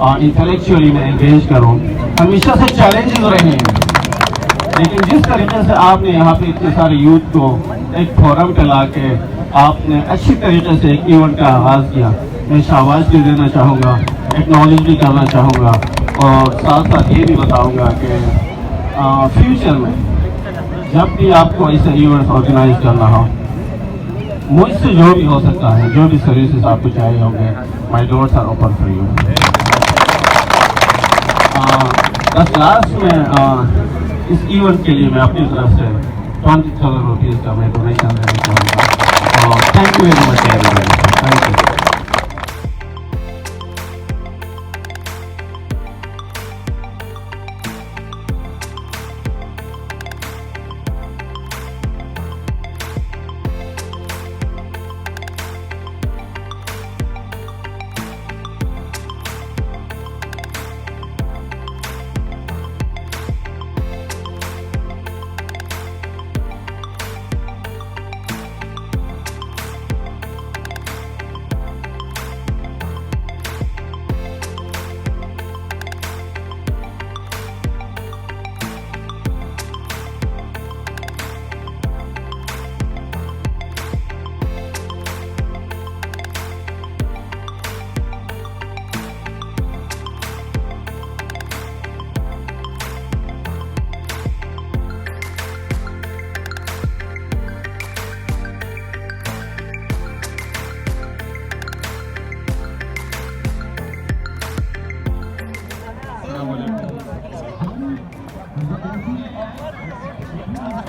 Intellectually मैं engage करूँ। हमेशा से चैलेंजेस रहे हैं, लेकिन जिस तरीके से आपने यहाँ पे इतने सारे यूथ को एक फोरम पे ला के आपने अच्छी तरीके से एक इवेंट का आगाज़ किया, मैं शाबाश भी देना चाहूँगा, एक्नॉलेज भी करना चाहूँगा, और साथ साथ ये भी बताऊँगा कि फ्यूचर में जब भी आपको ऐसे इवेंट्स ऑर्गेनाइज करना हो, मुझसे जो भी हो सकता है, जो भी सर्विसेज आपको चाहिए होंगे, my doors are open for you. बस लास्ट में इस इवेंट के लिए मैं अपनी तरफ से 20,000 रुपीज़ का मैं डोनेशन देना चाहूँगा, और thank you very much everybody, thank you.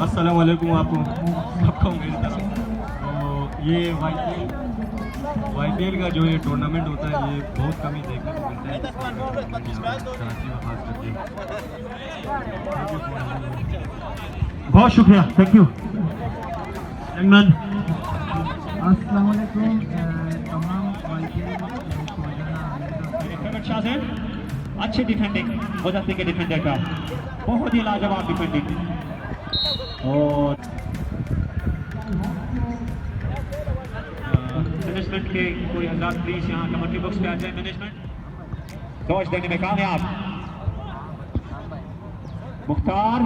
अस्सलाम वालेकुम आपको सबको मेरी तरफ। तो ये वाईपीएल का जो ये टूर्नामेंट होता है, ये बहुत कम ही देखने को मिलता है कराची में खास करके। बहुत शुक्रिया, थैंक यू। यंगमैन अस्सलाम वालेकुम तमाम शासिन, अच्छी डिफेंडिंग गुजरती के डिफेंडर का, बहुत ही लाजवाब डिफेंडिंग। और मैनेजमेंट के कोई हज़रात प्लीज यहाँ कमेंट्री बॉक्स पे आ जाए। मैनेजमेंट डॉज देने में कामयाब। मुख्तार